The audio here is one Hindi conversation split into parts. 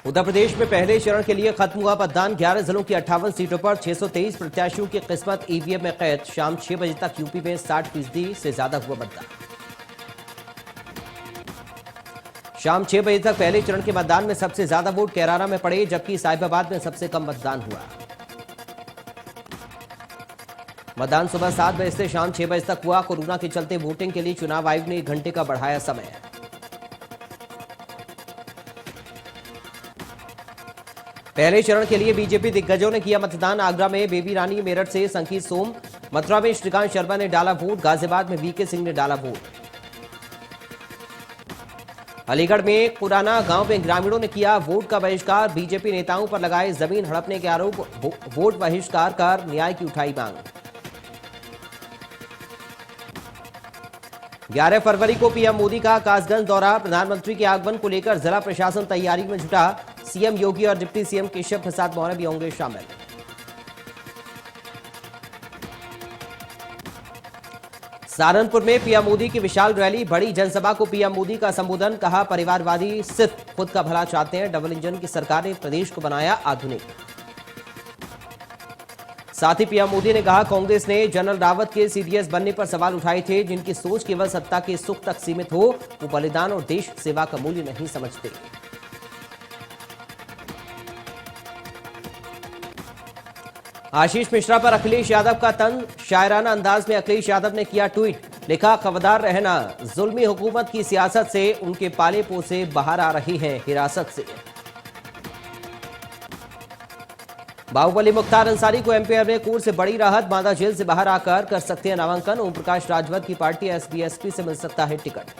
उत्तर प्रदेश में पहले चरण के लिए खत्म हुआ मतदान। 11 जिलों की 58 सीटों पर 623 प्रत्याशियों की किस्मत ईवीएम में कैद। शाम 6 बजे तक यूपी में 60% से ज्यादा हुआ मतदान। शाम 6 बजे तक पहले चरण के मतदान में सबसे ज्यादा वोट कैराना में पड़े, जबकि साहिबाबाद में सबसे कम मतदान हुआ। मतदान सुबह 7 बजे से शाम 6 बजे तक हुआ। कोरोना के चलते वोटिंग के लिए चुनाव आयोग ने 1 घंटे का बढ़ाया समय। पहले चरण के लिए बीजेपी दिग्गजों ने किया मतदान। आगरा में बेबी रानी, मेरठ से संकीत सोम, मथुरा में श्रीकांत शर्मा ने डाला वोट, गाजियाबाद में वीके सिंह ने डाला वोट। अलीगढ़ में पुराना गांव में ग्रामीणों ने किया वोट का बहिष्कार। बीजेपी नेताओं पर लगाए जमीन हड़पने के आरोप, वोट बहिष्कार कर न्याय की उठाई मांग। 11 फरवरी को पीएम मोदी का कासगंज दौरा। प्रधानमंत्री के आगमन को लेकर जिला प्रशासन तैयारी में जुटा। सीएम योगी और डिप्टी सीएम केशव प्रसाद मौर्य भी होंगे शामिल। सहारनपुर में पीएम मोदी की विशाल रैली, बड़ी जनसभा को पीएम मोदी का संबोधन। कहा, परिवारवादी सिर्फ खुद का भला चाहते हैं। डबल इंजन की सरकार ने प्रदेश को बनाया आधुनिक। साथ ही पीएम मोदी ने कहा, कांग्रेस ने जनरल रावत के सीडीएस बनने पर सवाल उठाए थे। जिनकी सोच केवल सत्ता के सुख तक सीमित हो, वो बलिदान और देश सेवा का मूल्य नहीं समझते। आशीष मिश्रा पर अखिलेश यादव का तंज। शायराना अंदाज में अखिलेश यादव ने किया ट्वीट। लिखा, खबरदार रहना, जुल्मी हुकूमत की सियासत से उनके पाले पोसे बाहर आ रही हैं हिरासत से। बाहुबली मुख्तार अंसारी को एमपीआर में कोर्ट से बड़ी राहत। बांदा जेल से बाहर आकर कर सकते हैं नामांकन। ओम प्रकाश राजभर की पार्टी एसबीएसपी से मिल सकता है टिकट।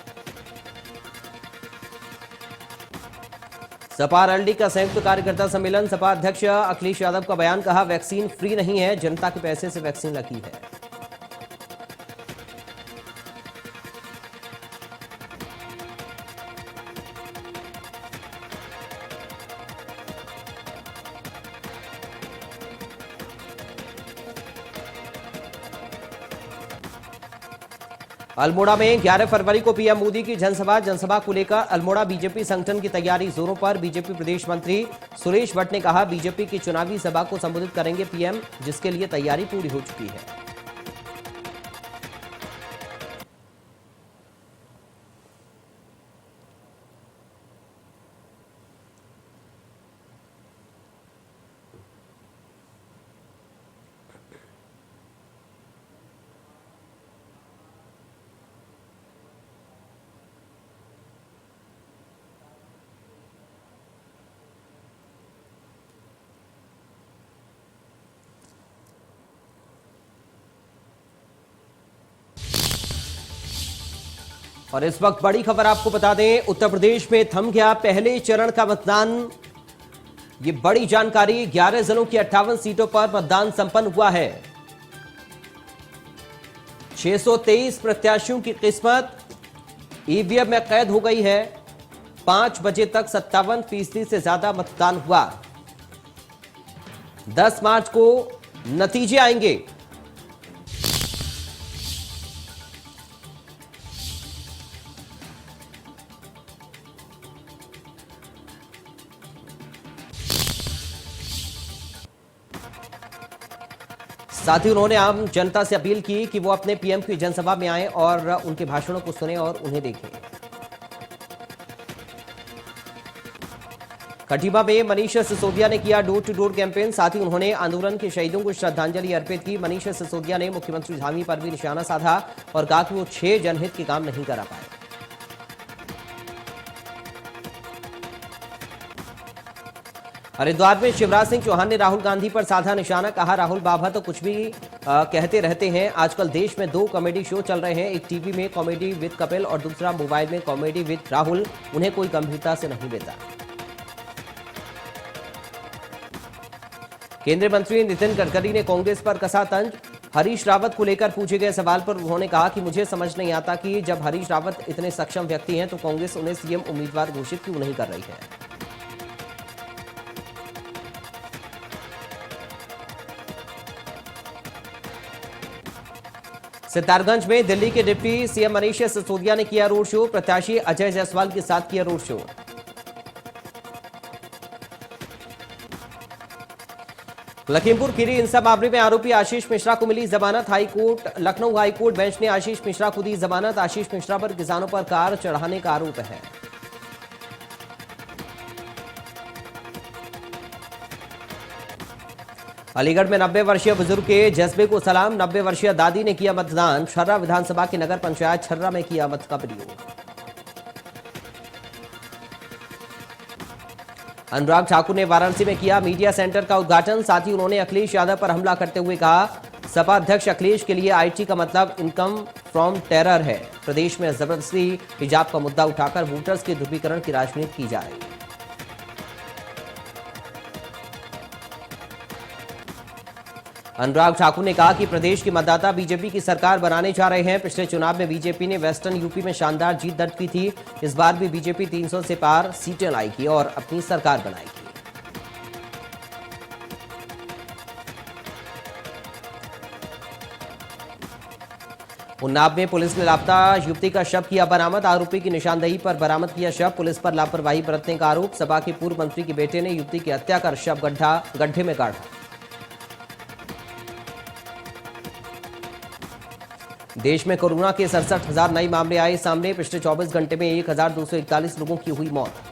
सपा आरएलडी का संयुक्त कार्यकर्ता सम्मेलन। सपा अध्यक्ष अखिलेश यादव का बयान। कहा, वैक्सीन फ्री नहीं है, जनता के पैसे से वैक्सीन लगी है। अल्मोड़ा में 11 फरवरी को पीएम मोदी की जनसभा को लेकर अल्मोड़ा बीजेपी संगठन की तैयारी जोरों पर। बीजेपी प्रदेश मंत्री सुरेश भट्ट ने कहा, बीजेपी की चुनावी सभा को संबोधित करेंगे पीएम, जिसके लिए तैयारी पूरी हो चुकी है। और इस वक्त बड़ी खबर आपको बता दें, उत्तर प्रदेश में थम गया पहले चरण का मतदान। ये बड़ी जानकारी। 11 जिलों की 58 सीटों पर मतदान संपन्न हुआ है। 623 प्रत्याशियों की किस्मत ईवीएम में कैद हो गई है। 5 बजे तक 57% से ज्यादा मतदान हुआ। 10 मार्च को नतीजे आएंगे। साथ ही उन्होंने आम जनता से अपील की कि वो अपने पीएम की जनसभा में आएं और उनके भाषणों को सुने और उन्हें देखें। खटीमा में मनीष सिसोदिया ने किया डोर टू डोर कैंपेन। साथ ही उन्होंने आंदोलन के शहीदों को श्रद्धांजलि अर्पित की। मनीष सिसोदिया ने मुख्यमंत्री धामी पर भी निशाना साधा और कहा कि वो 6 जनहित के काम नहीं करा पाए। हरिद्वार में शिवराज सिंह चौहान ने राहुल गांधी पर साधा निशाना। कहा, राहुल बाबा तो कुछ भी कहते रहते हैं। आजकल देश में 2 कॉमेडी शो चल रहे हैं, एक टीवी में कॉमेडी विद कपिल और दूसरा मोबाइल में कॉमेडी विद राहुल। उन्हें कोई गंभीरता से नहीं लेता। केंद्रीय मंत्री नितिन गडकरी ने कांग्रेस पर कसा तंज। हरीश रावत को लेकर पूछे गए सवाल पर उन्होंने कहा कि मुझे समझ नहीं आता कि जब हरीश रावत इतने सक्षम व्यक्ति हैं तो कांग्रेस उन्हें सीएम उम्मीदवार घोषित क्यों नहीं कर रही है। सितारगंज में दिल्ली के डिप्टी सीएम मनीष सिसोदिया ने किया रोड शो। प्रत्याशी अजय जायसवाल के साथ किया रोड शो। लखीमपुर खीरी हिंसा मामले में आरोपी आशीष मिश्रा को मिली जमानत। लखनऊ हाईकोर्ट बेंच ने आशीष मिश्रा को दी जमानत। आशीष मिश्रा पर किसानों पर कार चढ़ाने का आरोप है। अलीगढ़ में 90 वर्षीय बुजुर्ग के जज्बे को सलाम। 90 वर्षीय दादी ने किया मतदान। छर्रा विधानसभा की नगर पंचायत छर्रा में किया मत का प्रयोग। अनुराग ठाकुर ने वाराणसी में किया मीडिया सेंटर का उद्घाटन। साथ ही उन्होंने अखिलेश यादव पर हमला करते हुए कहा, सपा अध्यक्ष अखिलेश के लिए आईटी का मतलब इनकम फ्रॉम टेरर है। प्रदेश में जबरदस्ती हिजाब का मुद्दा उठाकर वोटर्स के ध्रुवीकरण की राजनीति की जा रही है। अनुराग ठाकुर ने कहा कि प्रदेश के मतदाता बीजेपी की सरकार बनाने जा रहे हैं। पिछले चुनाव में बीजेपी ने वेस्टर्न यूपी में शानदार जीत दर्ज की थी। इस बार भी बीजेपी 300 से पार सीटें लाएगी और अपनी सरकार बनाएगी। उन्नाव में पुलिस ने लापता युवती का शव किया बरामद। आरोपी की निशानदेही पर बरामद किया शव। पुलिस पर लापरवाही बरतने का आरोप। सपा के पूर्व मंत्री के बेटे ने युवती की हत्या कर शव गड्ढे में गाड़ा। देश में कोरोना के 67,000 नए मामले आए सामने। पिछले 24 घंटे में 1,241 लोगों की हुई मौत।